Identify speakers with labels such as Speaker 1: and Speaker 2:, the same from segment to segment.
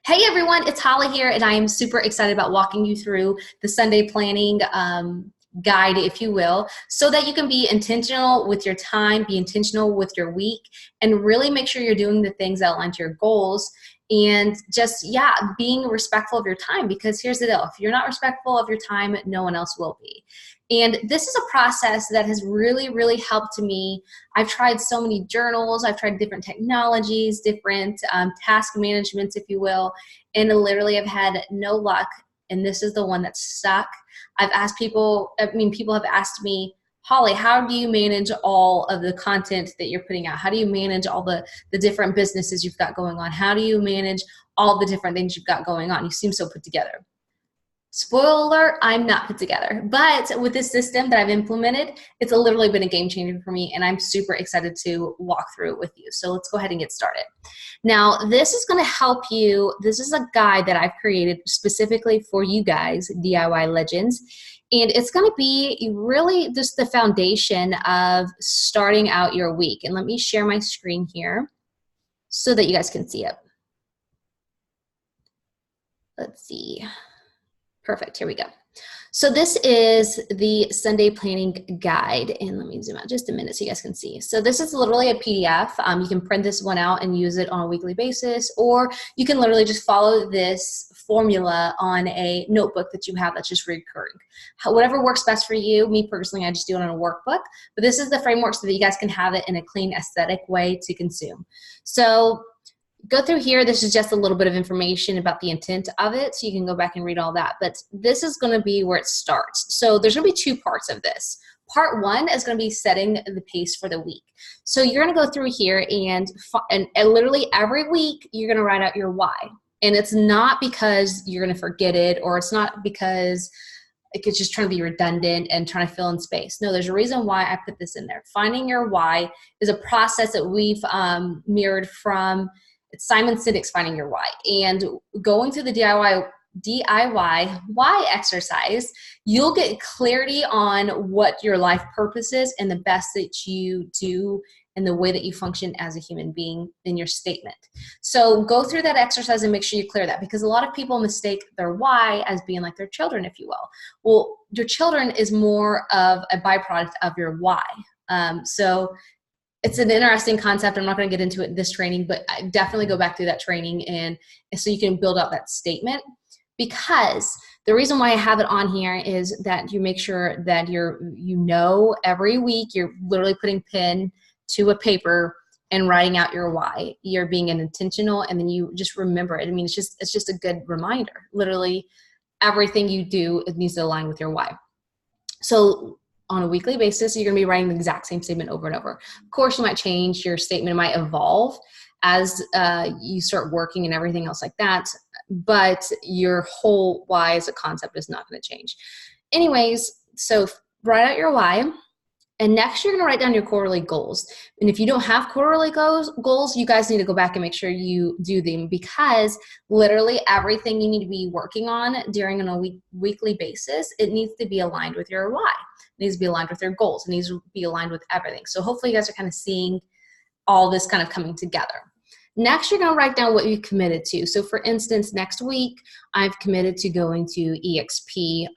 Speaker 1: Hey everyone, it's Holly here, and I am super excited about walking you through the Sunday planning guide, if you will, so that you can be intentional with your time, be intentional with your week, and really make sure you're doing the things that align to your goals. And just, being respectful of your time, because here's the deal. If you're not respectful of your time, no one else will be. And this is a process that has really, really helped me. I've tried so many journals. I've tried different technologies, different task managements, if you will, and literally I've had no luck. And this is the one that's stuck. I've asked people, people have asked me, Holly, how do you manage all of the content that you're putting out? How do you manage all the different businesses you've got going on? How do you manage all the different things you've got going on? You seem so put together. Spoiler alert, I'm not put together. But with this system that I've implemented, it's literally been a game changer for me, and I'm super excited to walk through it with you. So let's go ahead and get started. Now, this is going to help you. This is a guide that I've created specifically for you guys, DIY legends. And it's going to be really just the foundation of starting out your week. And let me share my screen here so that you guys can see it. Let's see. Perfect, here we go. So this is the Sunday planning guide, and let me zoom out just a minute so you guys can see. So this is literally a PDF. You can print this one out and use it on a weekly basis, or you can literally just follow this formula on a notebook that you have that's just recurring. Whatever works best for you. Me personally, I just do it on a workbook, but this is the framework so that you guys can have it in a clean, aesthetic way to consume. So go through here. This is just a little bit of information about the intent of it, so you can go back and read all that. But this is going to be where it starts. So there's going to be two parts of this. Part one is going to be setting the pace for the week. So you're going to go through here and literally every week you're going to write out your why. And it's not because you're going to forget it, or it's not because it's just trying to be redundant and trying to fill in space. No, there's a reason why I put this in there. Finding your why is a process that we've mirrored from it's Simon Sinek's Finding Your Why. And going through the DIY why exercise, you'll get clarity on what your life purpose is and the best that you do and the way that you function as a human being in your statement. So go through that exercise and make sure you clear that, because a lot of people mistake their why as being like their children, if you will. Well, your children is more of a byproduct of your why. So it's an interesting concept. I'm not going to get into it in this training, but I definitely go back through that training and so you can build out that statement. Because the reason why I have it on here is that you make sure that every week you're literally putting pen to a paper and writing out your why. You're being intentional, and then you just remember it. I mean, it's just a good reminder. Literally everything you do, it needs to align with your why. So on a weekly basis, you're going to be writing the exact same statement over and over. Of course, you might change. Your statement might evolve as you start working and everything else like that. But your whole why as a concept is not going to change. Anyways, so write out your why. And next, you're going to write down your quarterly goals. And if you don't have quarterly goals, you guys need to go back and make sure you do them, because literally everything you need to be working on during a weekly basis, it needs to be aligned with your why. It needs to be aligned with your goals. It needs to be aligned with everything. So hopefully you guys are kind of seeing all this kind of coming together. Next, you're going to write down what you committed to. So for instance, next week, I've committed to going to EXP.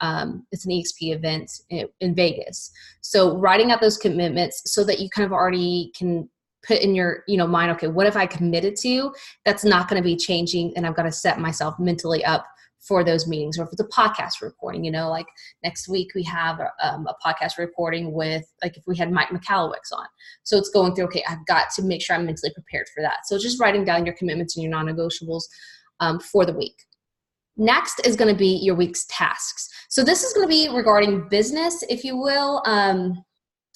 Speaker 1: It's an EXP event in Vegas. So writing out those commitments so that you kind of already can put in your mind, okay, what have I committed to? That's not going to be changing, and I've got to set myself mentally up for those meetings. Or if it's a podcast recording, like next week we have a podcast recording with, like if we had Mike McAllowicks on. So it's going through, okay, I've got to make sure I'm mentally prepared for that. So it's just writing down your commitments and your non-negotiables for the week. Next is going to be your week's tasks. So this is going to be regarding business, if you will.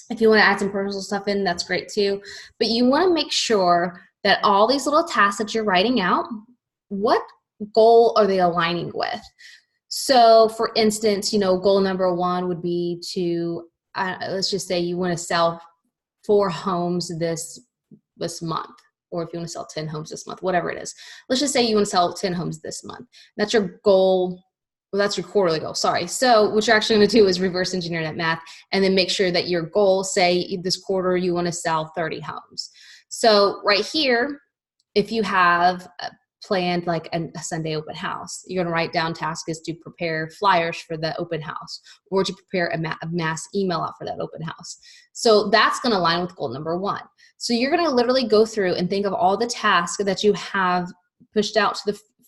Speaker 1: If you want to add some personal stuff in, that's great too. But you want to make sure that all these little tasks that you're writing out, what goal are they aligning with? So for instance, goal number one would be to, let's just say you want to sell 4 homes this month, or if you want to sell 10 homes this month, whatever it is. Let's just say you want to sell 10 homes this month. That's your goal. Well, that's your quarterly goal. Sorry. So what you're actually going to do is reverse engineer that math and then make sure that your goal, say this quarter, you want to sell 30 homes. So right here, if you have planned like a Sunday open house. You're going to write down task is to prepare flyers for the open house, or to prepare a mass email out for that open house. So that's going to align with goal number 1. So you're going to literally go through and think of all the tasks that you have pushed out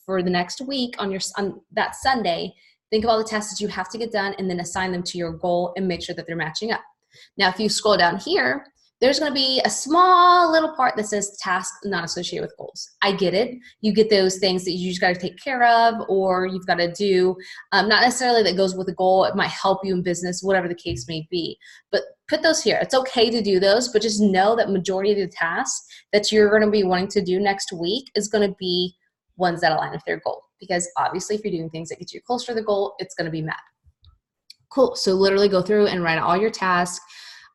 Speaker 1: for the next week on that Sunday. Think of all the tasks that you have to get done, and then assign them to your goal and make sure that they're matching up. Now, if you scroll down here, there's going to be a small little part that says task not associated with goals. I get it. You get those things that you just got to take care of, or you've got to do, not necessarily that goes with a goal. It might help you in business, whatever the case may be. But put those here. It's okay to do those, but just know that majority of the tasks that you're going to be wanting to do next week is going to be ones that align with their goal. Because obviously, if you're doing things that get you closer to the goal, it's going to be met. Cool. So literally go through and write all your tasks.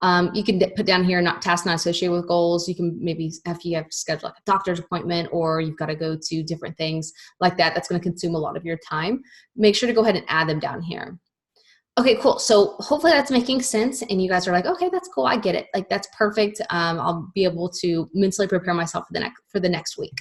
Speaker 1: You can put down here tasks not associated with goals. You can maybe, if you have to schedule like a doctor's appointment, or you've got to go to different things like that, that's going to consume a lot of your time. Make sure to go ahead and add them down here. Okay, cool. So hopefully that's making sense, and you guys are like, okay, that's cool. I get it. Like, that's perfect. I'll be able to mentally prepare myself for the next week.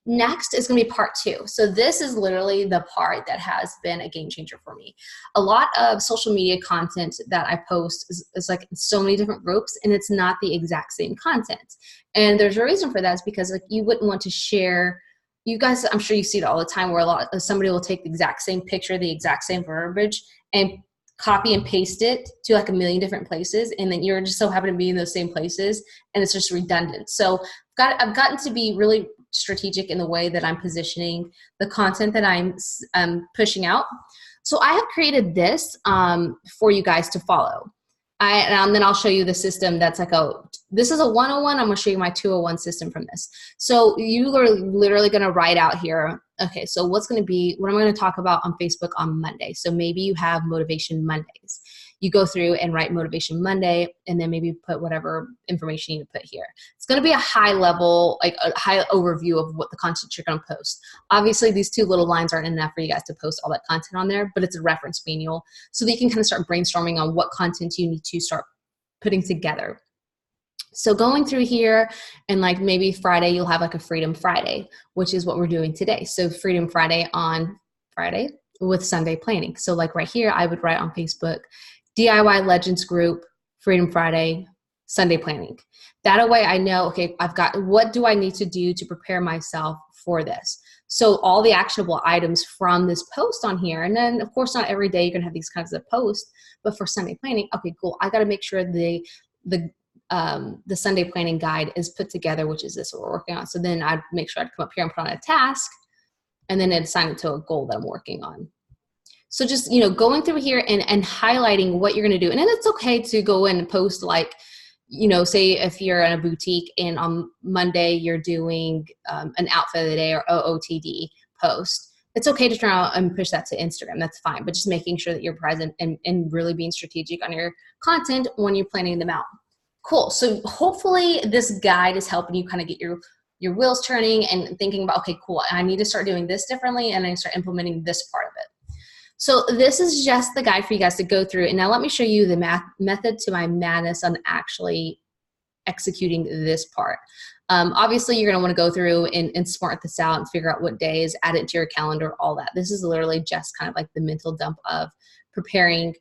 Speaker 1: Next is going to be part 2. So this is literally the part that has been a game changer for me. A lot of social media content that I post is like in so many different groups, and it's not the exact same content. And there's a reason for that, is because like you wouldn't want to share. You guys, I'm sure you see it all the time, where somebody will take the exact same picture, the exact same verbiage, and copy and paste it to like a million different places, and then you're just so happen to be in those same places, and it's just redundant. So I've gotten to be really strategic in the way that I'm positioning the content that I'm pushing out. So I have created this for you guys to follow. And then I'll show you the system that's like this is a 101. I'm going to show you my 201 system from this. So you are literally going to write out here, okay, so what I'm going to talk about on Facebook on Monday. So maybe you have Motivation Mondays. You go through and write Motivation Monday, and then maybe put whatever information you need to put here. It's going to be a high level, like a high overview of what the content you're going to post. Obviously, these 2 little lines aren't enough for you guys to post all that content on there, but it's a reference manual so that you can kind of start brainstorming on what content you need to start putting together. So going through here, and like maybe Friday, you'll have like a Freedom Friday, which is what we're doing today. So Freedom Friday on Friday with Sunday planning. So like right here, I would write on Facebook, DIY Legends Group, Freedom Friday, Sunday planning. That way I know, okay, what do I need to do to prepare myself for this? So all the actionable items from this post on here, and then of course not every day you're gonna have these kinds of posts, but for Sunday planning, okay, cool. I gotta make sure the Sunday planning guide is put together, which is this what we're working on. So then I'd make sure I'd come up here and put on a task, and then I'd assign it to a goal that I'm working on. So just, going through here and highlighting what you're going to do. And then it's okay to go in and post like, say if you're in a boutique and on Monday you're doing an outfit of the day or OOTD post. It's okay to turn out and push that to Instagram. That's fine. But just making sure that you're present and really being strategic on your content when you're planning them out. Cool. So hopefully this guide is helping you kind of get your wheels turning and thinking about, okay, cool, I need to start doing this differently, and I need to start implementing this part of it. So this is just the guide for you guys to go through. And now let me show you the method to my madness on actually executing this part. Obviously, you're going to want to go through and smart this out and figure out what days, add it to your calendar, all that. This is literally just kind of like the mental dump of preparing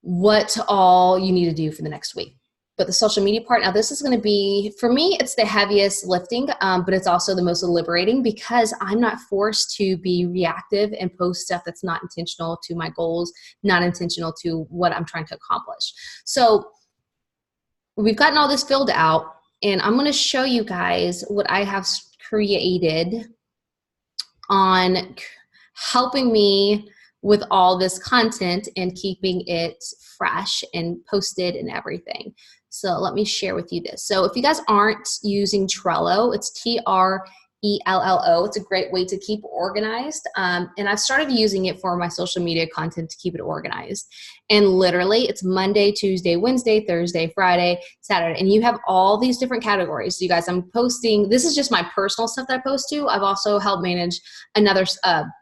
Speaker 1: what all you need to do for the next week. But the social media part, now this is going to be, for me, it's the heaviest lifting, but it's also the most liberating because I'm not forced to be reactive and post stuff that's not intentional to my goals, not intentional to what I'm trying to accomplish. So we've gotten all this filled out, and I'm going to show you guys what I have created on helping me with all this content and keeping it fresh and posted and everything. So let me share with you this. So if you guys aren't using Trello, it's Trello. It's a great way to keep organized. And I've started using it for my social media content to keep it organized. And literally it's Monday, Tuesday, Wednesday, Thursday, Friday, Saturday. And you have all these different categories. So you guys, I'm posting, this is just my personal stuff that I post to. I've also helped manage another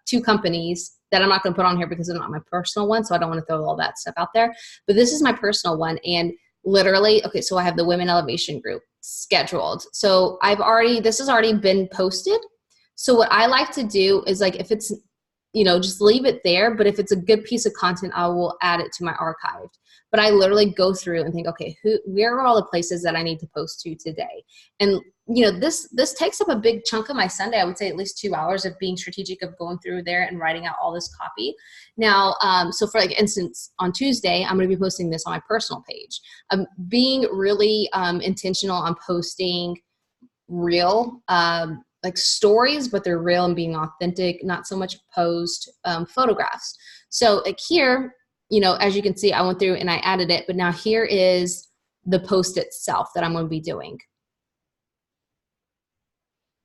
Speaker 1: 2 companies that I'm not going to put on here because they're not my personal one. So I don't want to throw all that stuff out there. But this is my personal one. And literally, okay, so I have the Women Elevation group scheduled. So this has already been posted. So what I like to do is like, if it's, just leave it there. But if it's a good piece of content, I will add it to my archived. But I literally go through and think, okay, where are all the places that I need to post to today? And this takes up a big chunk of my Sunday. I would say at least 2 hours of being strategic, of going through there and writing out all this copy. Now, so for like instance, on Tuesday, I'm going to be posting this on my personal page. I'm being really intentional on posting real, like stories, but they're real and being authentic, not so much posed photographs. So like here, as you can see, I went through and I added it, but now here is the post itself that I'm going to be doing.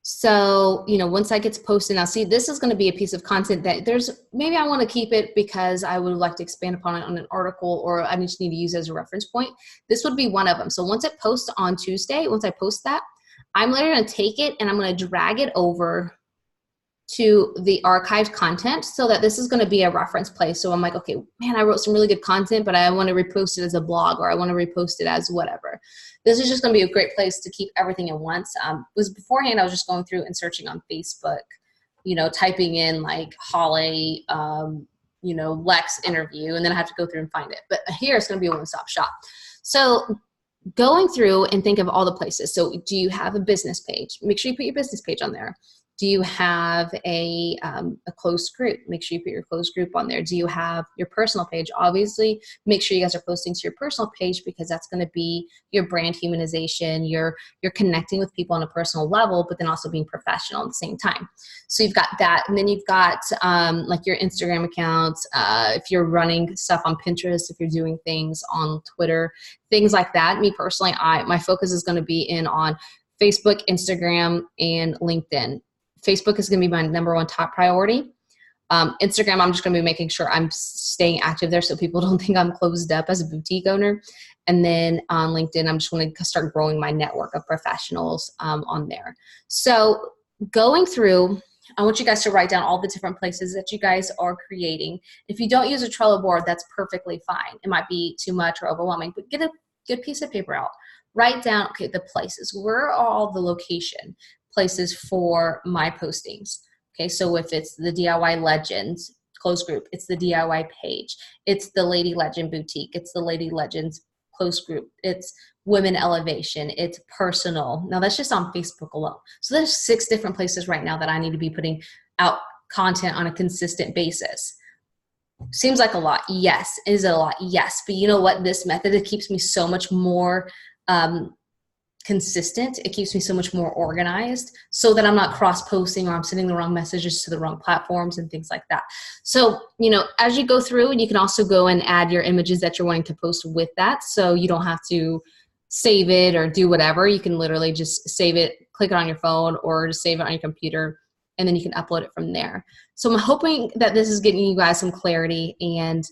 Speaker 1: So, once that gets posted, now see, this is going to be a piece of content that maybe I want to keep it because I would like to expand upon it on an article, or I just need to use it as a reference point. This would be one of them. So once it posts on Tuesday, once I post that, I'm literally going to take it and I'm going to drag it over to the archived content so that this is going to be a reference place. So I'm like, okay, man, I wrote some really good content, but I want to repost it as a blog, or I want to repost it as whatever. This is just going to be a great place to keep everything at once. Because beforehand, I was just going through and searching on Facebook, typing in like Hollie, Lex interview, and then I have to go through and find it. But here it's going to be a one-stop shop. So going through and think of all the places. So do you have a business page? Make sure you put your business page on there. Do you have a closed group? Make sure you put your closed group on there. Do you have your personal page? Obviously, make sure you guys are posting to your personal page, because that's going to be your brand humanization. You're connecting with people on a personal level, but then also being professional at the same time. So you've got that. And then you've got like your Instagram accounts. If you're running stuff on Pinterest, if you're doing things on Twitter, things like that. Me personally, my focus is going to be on Facebook, Instagram, and LinkedIn. Facebook is going to be my number one top priority. Instagram, I'm just going to be making sure I'm staying active there so people don't think I'm closed up as a boutique owner. And then on LinkedIn, I'm just going to start growing my network of professionals on there. So going through, I want you guys to write down all the different places that you guys are creating. If you don't use a Trello board, that's perfectly fine. It might be too much or overwhelming, but get a good piece of paper out. Write down, okay, the places. Where are all the location places for my postings? Okay, so if it's the DIY Legends closed group, it's the DIY page, it's the Lady Legend boutique, it's the Lady Legends closed group, it's Women Elevation, it's personal. Now that's just on Facebook alone. So there's 6 different places right now that I need to be putting out content on a consistent basis. Seems like a lot. Yes. Is it a lot? Yes. But you know what? This method, it keeps me so much more consistent. It keeps me so much more organized, so that I'm not cross-posting or I'm sending the wrong messages to the wrong platforms and things like that. So, as you go through, and you can also go and add your images that you're wanting to post with that. So you don't have to save it or do whatever. You can literally just save it, click it on your phone, or just save it on your computer, and then you can upload it from there. So I'm hoping that this is getting you guys some clarity and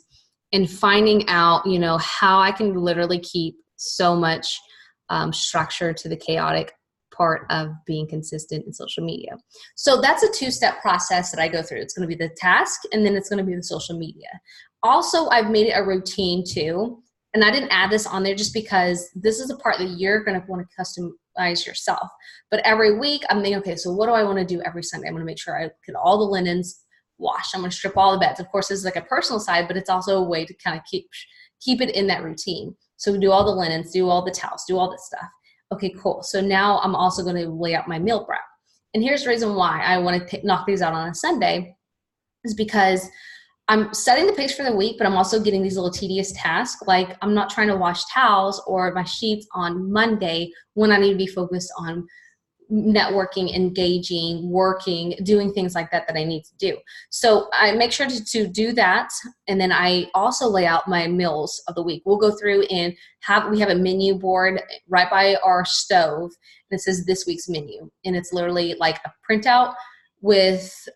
Speaker 1: finding out, how I can literally keep so much structure to the chaotic part of being consistent in social media. So that's a 2-step process that I go through. It's going to be the task, and then it's going to be the social media. Also, I've made it a routine too, and I didn't add this on there just because this is a part that you're going to want to customize yourself. But every week I'm thinking, okay, so what do I want to do every Sunday? I'm going to make sure I get all the linens washed. I'm going to strip all the beds. Of course, this is like a personal side, but it's also a way to kind of keep it in that routine. So we do all the linens, do all the towels, do all this stuff. Okay, cool. So now I'm also going to lay out my meal prep. And here's the reason why I want to knock these out on a Sunday, is because I'm setting the pace for the week, but I'm also getting these little tedious tasks. Like I'm not trying to wash towels or my sheets on Monday when I need to be focused on networking, engaging, working, doing things like that I need to do. So I make sure to do that. And then I also lay out my meals of the week. We'll go through and we have a menu board right by our stove, and it says this week's menu. And it's literally like a printout with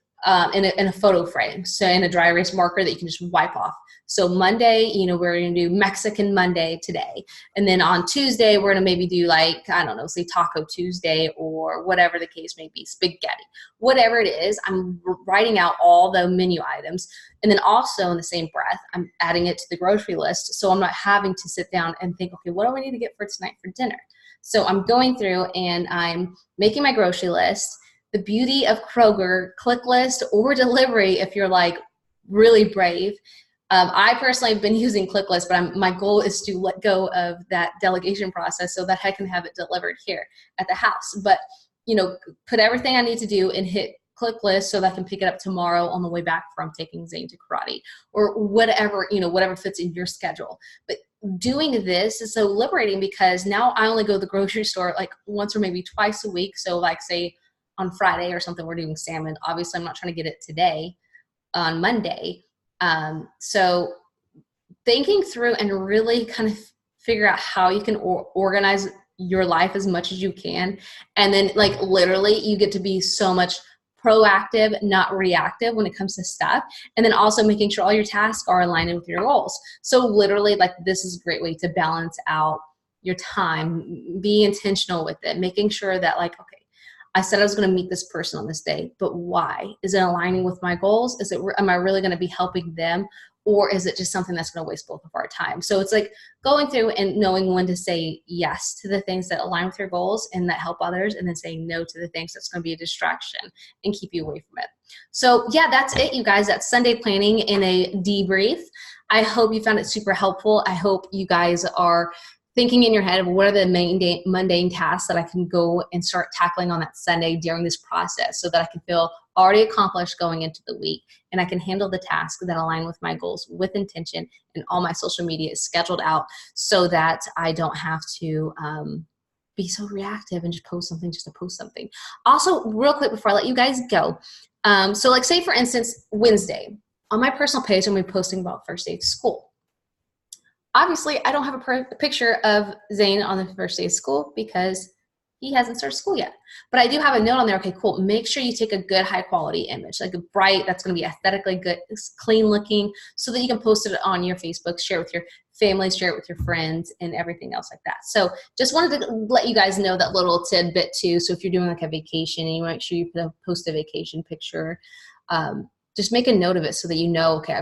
Speaker 1: in a photo frame. So in a dry erase marker that you can just wipe off. So Monday, we're going to do Mexican Monday today. And then on Tuesday, we're going to maybe do like, I don't know, say Taco Tuesday or whatever the case may be, spaghetti. Whatever it is, I'm writing out all the menu items. And then also in the same breath, I'm adding it to the grocery list. So I'm not having to sit down and think, okay, what do I need to get for tonight for dinner? So I'm going through and I'm making my grocery list. the beauty of Kroger, click list, or delivery if you're like really brave. I personally have been using ClickList, but my goal is to let go of that delegation process so that I can have it delivered here at the house. But, you know, put everything I need to do and hit ClickList so that I can pick it up tomorrow on the way back from taking Zane to karate, or whatever, you know, whatever fits in your schedule. But doing this is so liberating because now I only go to the grocery store like once or maybe twice a week. So like say on Friday or something, we're doing salmon. Obviously, I'm not trying to get it today on Monday. So thinking through and really kind of figure out how you can organize your life as much as you can. And then like literally you get to be so much proactive, not reactive when it comes to stuff. And then also making sure all your tasks are aligned with your goals. So literally like this is a great way to balance out your time, be intentional with it, making sure that like, okay, I said I was going to meet this person on this day, but why? Is it aligning with my goals? Am I really going to be helping them? Or is it just something that's going to waste both of our time? So it's like going through and knowing when to say yes to the things that align with your goals and that help others, and then saying no to the things that's going to be a distraction and keep you away from it. So yeah, that's it, you guys. That's Sunday planning in a debrief. I hope you found it super helpful. I hope you guys are thinking in your head of what are the mundane tasks that I can go and start tackling on that Sunday during this process so that I can feel already accomplished going into the week, and I can handle the tasks that align with my goals with intention, and all my social media is scheduled out so that I don't have to be so reactive and just post something just to post something. Also, real quick before I let you guys go, so like say for instance, Wednesday, on my personal page, I'm going to be posting about first day of school. Obviously, I don't have a picture of Zane on the first day of school because he hasn't started school yet. But I do have a note on there, okay, cool. Make sure you take a good high quality image, like a bright, that's going to be aesthetically good, clean looking, so that you can post it on your Facebook, share it with your family, share it with your friends, and everything else like that. So just wanted to let you guys know that little tidbit too. So if you're doing like a vacation and you want to make sure you post a vacation picture, just make a note of it so that you know, okay,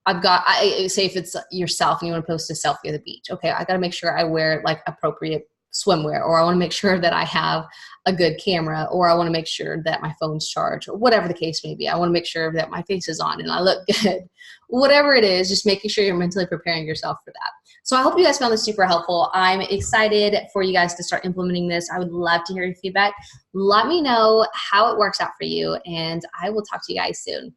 Speaker 1: I say if it's yourself and you want to post a selfie of the beach, okay, I got to make sure I wear like appropriate swimwear, or I want to make sure that I have a good camera, or I want to make sure that my phone's charged, or whatever the case may be. I want to make sure that my face is on and I look good. Whatever it is, just making sure you're mentally preparing yourself for that. So I hope you guys found this super helpful. I'm excited for you guys to start implementing this. I would love to hear your feedback. Let me know how it works out for you, and I will talk to you guys soon.